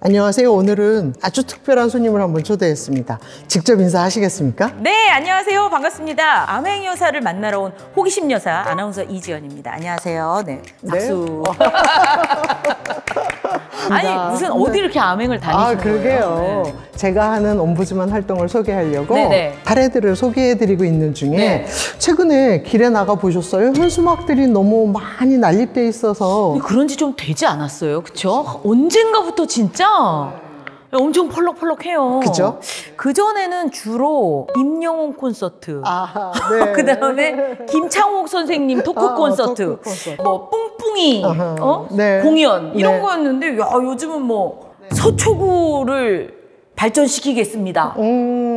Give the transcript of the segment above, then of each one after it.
안녕하세요. 오늘은 아주 특별한 손님을 한번 초대했습니다. 직접 인사하시겠습니까? 네, 안녕하세요. 반갑습니다. 암행 여사를 만나러 온 호기심 여사 아나운서 이지연입니다. 안녕하세요. 네, 박수. 네. 아니, 무슨 어디 이렇게 암행을 다니시는 그러게요. 거예요? 네. 제가 하는 ombudsman 활동을 소개하려고 네네. 사례들을 소개해드리고 있는 중에 네. 최근에 길에 나가 보셨어요? 현수막들이 너무 많이 난립돼 있어서 그런 지 좀 되지 않았어요? 그쵸? 언젠가부터 진짜 엄청 펄럭펄럭해요. 그죠? 그전에는 주로 임영웅 콘서트, 네. 그 다음에 김창옥 선생님 토크 콘서트, 토크 콘서트. 뭐 뿡뿡이 네. 공연 이런 네. 거였는데, 야, 요즘은 뭐 서초구를 발전시키겠습니다.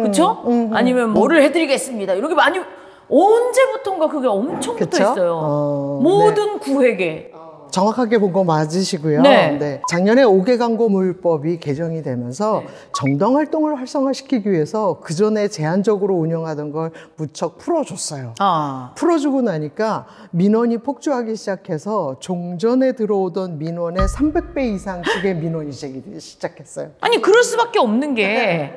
그쵸? 아니면 뭐를 해드리겠습니다. 이렇게 많이, 언제부턴가 그게 엄청 그쵸? 붙어있어요. 모든 구획에. 정확하게 본 거 맞으시고요. 네. 네. 작년에 5개 광고 물법이 개정이 되면서 정당 활동을 활성화시키기 위해서 그전에 제한적으로 운영하던 걸 무척 풀어줬어요. 풀어주고 나니까 민원이 폭주하기 시작해서 종전에 들어오던 민원의 300배 이상씩의 민원이 제기되기 시작했어요. 아니, 그럴 수밖에 없는 게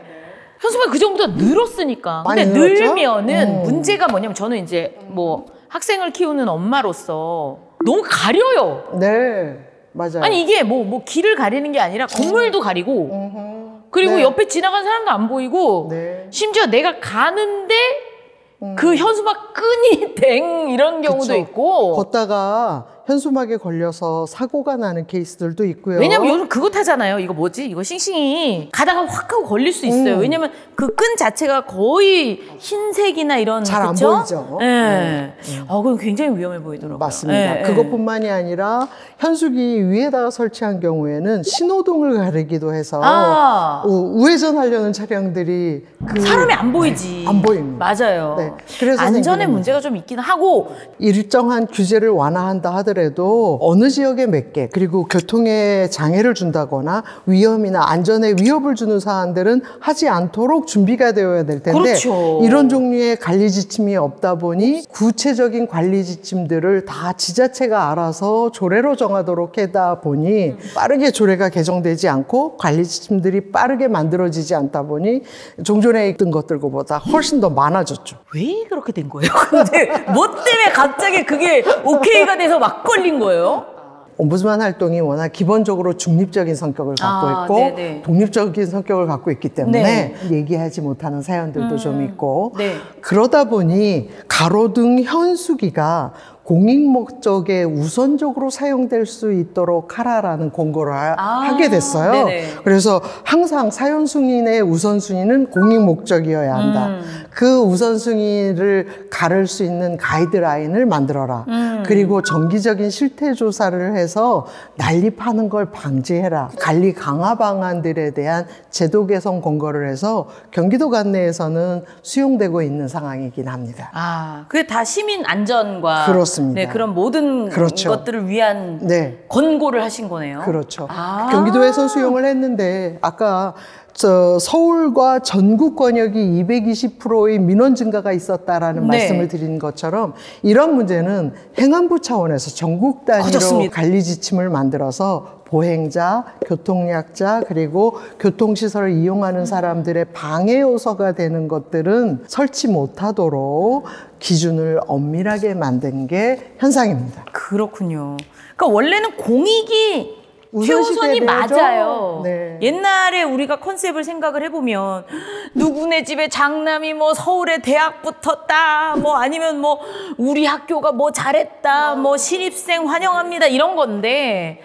현수막이 그 정도가 늘었으니까. 근데 많이 늘었죠? 늘면은 문제가 뭐냐면, 저는 이제 뭐 학생을 키우는 엄마로서 너무 가려요. 네, 맞아요. 아니, 이게 뭐 길을 가리는 게 아니라 건물도 가리고, 그리고 네. 옆에 지나간 사람도 안 보이고, 네. 심지어 내가 가는데 그 현수막 끈이 댕 이런 경우도 그쵸. 있고. 걷다가 현수막에 걸려서 사고가 나는 케이스들도 있고요. 왜냐면 요즘 그거 타잖아요. 이거 뭐지? 이거 싱싱이 가다가 확 하고 걸릴 수 있어요. 왜냐면 그 끈 자체가 거의 흰색이나 이런, 잘 안 그쵸? 보이죠. 네. 그건 굉장히 위험해 보이더라고요. 맞습니다. 네, 그것뿐만이 아니라 현수기 위에다가 설치한 경우에는 신호등을 가리기도 해서 우회전하려는 차량들이 사람이 안 보이지. 안 보입니다. 맞아요. 네. 그래서 안전에 생기는 문제가 좀 있긴 하고, 일정한 규제를 완화한다 하더라도 어느 지역에 몇 개, 그리고 교통에 장애를 준다거나 위험이나 안전에 위협을 주는 사안들은 하지 않도록 준비가 되어야 될 텐데, 그렇죠. 이런 종류의 관리 지침이 없다 보니 구체적인 관리 지침들을 다 지자체가 알아서 조례로 정하도록 하다 보니 빠르게 조례가 개정되지 않고 관리 지침들이 빠르게 만들어지지 않다 보니 종전에 있던 것들보다 훨씬 더 많아졌죠. 왜 그렇게 된 거예요? 근데 뭐 때문에 갑자기 그게 오케이가 돼서 막 걸린 거예요? ombudsman 활동이 워낙 기본적으로 중립적인 성격을 갖고 있고 네네. 독립적인 성격을 갖고 있기 때문에 네. 얘기하지 못하는 사연들도 좀 있고, 네. 그러다 보니 가로등 현수기가 공익 목적에 우선적으로 사용될 수 있도록 하라라는 공고를 하게 됐어요. 네네. 그래서 항상 사용승인의 우선순위는 공익 목적이어야 한다. 그 우선순위를 가를 수 있는 가이드라인을 만들어라. 그리고 정기적인 실태 조사를 해서 난립하는 걸 방지해라. 관리 강화 방안들에 대한 제도 개선 공고를 해서 경기도 관내에서는 수용되고 있는 상황이긴 합니다. 그게 다 시민 안전과 그렇습니다. 네, 그런 모든 그렇죠. 것들을 위한 네. 권고를 하신 거네요. 그렇죠. 경기도에서 수용을 했는데 아까 서울과 전국 권역이 220%의 민원 증가가 있었다라는 말씀을 드린 것처럼 이런 문제는 행안부 차원에서 전국 단위로 커졌습니다. 관리 지침을 만들어서 보행자, 교통약자, 그리고 교통시설을 이용하는 사람들의 방해 요소가 되는 것들은 설치 못하도록 기준을 엄밀하게 만든 게 현상입니다. 그렇군요. 그러니까 원래는 공익이 우선시 최우선이 돼야죠. 맞아요. 네. 옛날에 우리가 컨셉을 생각을 해보면 누구네 집에 장남이 뭐 서울에 대학 붙었다, 뭐 아니면 뭐 우리 학교가 뭐 잘했다, 뭐 신입생 환영합니다, 이런 건데,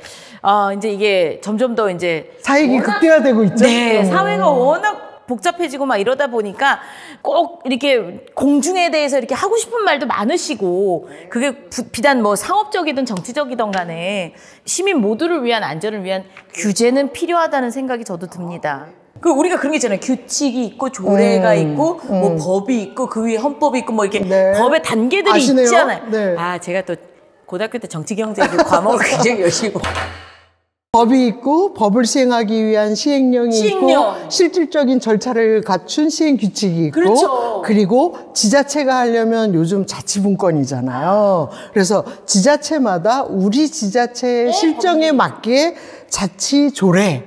이제 이게 점점 더 이제 사익이 극대화되고 있죠. 네, 사회가 워낙 복잡해지고 막 이러다 보니까 꼭 이렇게 공중에 대해서 이렇게 하고 싶은 말도 많으시고, 그게 비단 뭐 상업적이든 정치적이든 간에 시민 모두를 위한 안전을 위한 규제는 필요하다는 생각이 저도 듭니다. 그 우리가 그런 게 있잖아요. 규칙이 있고 조례가 있고 뭐 법이 있고 그 위에 헌법이 있고 뭐 이렇게 법의 단계들이 아시네요? 있잖아요. 네. 제가 또 고등학교 때 정치경제 그 과목을 굉장히 열심히 법이 있고 법을 시행하기 위한 시행령이 시행령. 있고 실질적인 절차를 갖춘 시행 규칙이 있고, 그렇죠. 그리고 지자체가 하려면 요즘 자치분권이잖아요. 그래서 지자체마다 우리 지자체의 실정에 맞게 자치 조례,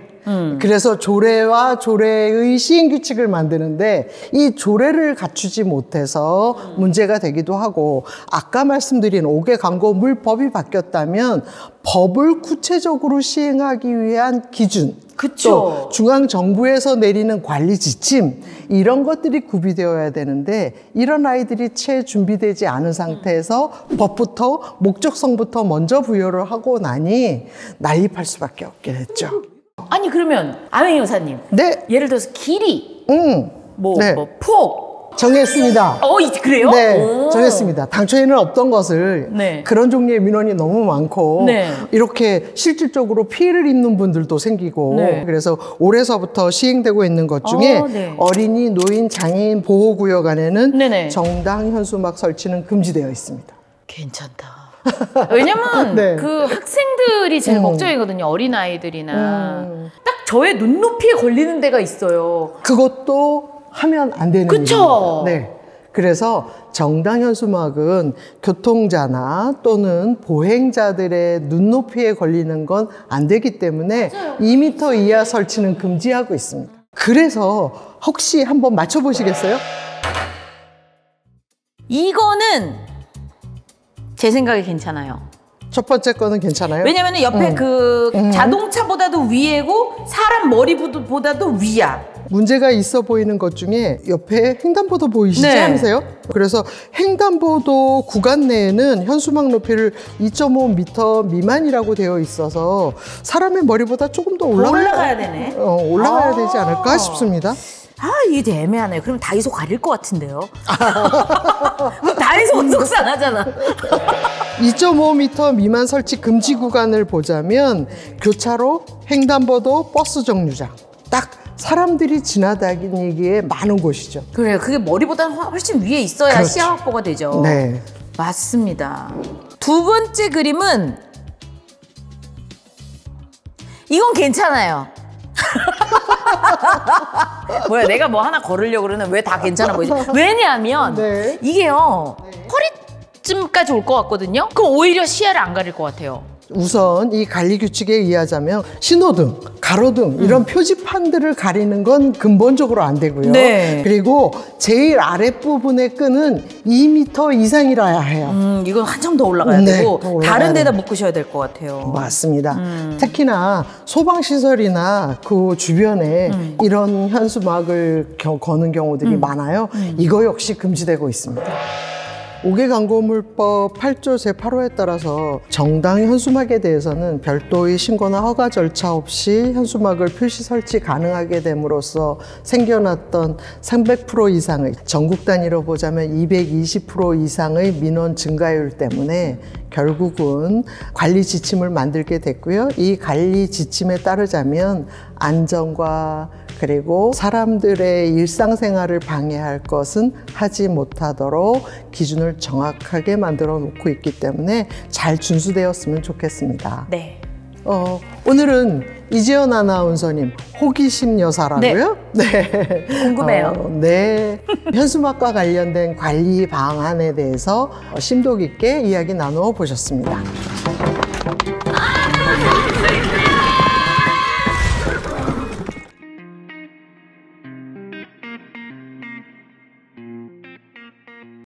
그래서 조례와 조례의 시행규칙을 만드는데 이 조례를 갖추지 못해서 문제가 되기도 하고, 아까 말씀드린 5개 광고물법이 바뀌었다면 법을 구체적으로 시행하기 위한 기준, 그쵸. 또 중앙정부에서 내리는 관리 지침, 이런 것들이 구비되어야 되는데 이런 아이들이 채 준비되지 않은 상태에서 법부터 목적성부터 먼저 부여를 하고 나니 난립할 수밖에 없게 됐죠. 아니 그러면 안혜영 여사님, 네. 예를 들어서 길이, 네. 폭, 정했습니다. 그래요? 네, 오. 정했습니다. 당초에는 없던 것을 네. 그런 종류의 민원이 너무 많고 네. 이렇게 실질적으로 피해를 입는 분들도 생기고 네. 그래서 올해서부터 시행되고 있는 것 중에 네. 어린이, 노인, 장애인 보호구역 안에는 네네. 정당 현수막 설치는 금지되어 있습니다. 괜찮다. 왜냐면 네. 그 학생들이 제일 걱정이거든요. 어린아이들이나. 딱 저의 눈높이에 걸리는 데가 있어요. 그것도 하면 안 되는 그쵸? 일입니다. 네. 그래서 정당 현수막은 교통자나 또는 보행자들의 눈높이에 걸리는 건 안 되기 때문에 2m 이하 설치는 금지하고 있습니다. 그래서 혹시 한번 맞춰보시겠어요? 이거는 제 생각에 괜찮아요. 첫 번째 거는 괜찮아요? 왜냐면 옆에 그 자동차보다도 위에고 사람 머리보다도 위야. 문제가 있어 보이는 것 중에 옆에 횡단보도 보이시지 네. 않으세요? 그래서 횡단보도 구간 내에는 현수막 높이를 2.5m 미만이라고 되어 있어서 사람의 머리보다 조금 더 올라가야 되네. 올라가야 되지 않을까 싶습니다. 이게 되게 애매하네요. 그럼 다이소 가릴 것 같은데요. 다이소가 속상하잖아. 2.5m 미만 설치 금지 구간을 보자면 교차로, 횡단보도, 버스 정류장, 딱 사람들이 지나다니기에 많은 곳이죠. 그래요. 그게 머리보다 훨씬 위에 있어야 그렇죠. 시야 확보가 되죠. 네. 맞습니다. 두 번째 그림은 이건 괜찮아요. 뭐야, 내가 뭐 하나 걸으려고 그러는 왜 다 괜찮아 보이지? 왜냐하면 네. 이게요, 허리쯤까지 올 것 같거든요. 그럼 오히려 시야를 안 가릴 것 같아요. 우선 이 관리 규칙에 의하자면 신호등, 가로등 이런 표지판들을 가리는 건 근본적으로 안 되고요. 네. 그리고 제일 아랫부분의 끈은 2m 이상이라야 해요. 이건 한참 더 올라가야 네, 되고 더 올라가야 다른 데다 돼요. 묶으셔야 될 것 같아요. 맞습니다. 특히나 소방시설이나 그 주변에 이런 현수막을 거는 경우들이 많아요. 이거 역시 금지되고 있습니다. 5개 광고물법 8조 제8호에 따라서 정당 현수막에 대해서는 별도의 신고나 허가 절차 없이 현수막을 표시 설치 가능하게 됨으로써 생겨났던 300% 이상의, 전국 단위로 보자면 220% 이상의 민원 증가율 때문에 결국은 관리 지침을 만들게 됐고요. 이 관리 지침에 따르자면 안전과 그리고 사람들의 일상생활을 방해할 것은 하지 못하도록 기준을 정확하게 만들어 놓고 있기 때문에 잘 준수되었으면 좋겠습니다. 네. 오늘은 이지연 아나운서님 호기심 여사라고요? 네. 궁금해요. 네. 현수막과 관련된 관리 방안에 대해서 심도 깊게 이야기 나누어 보셨습니다.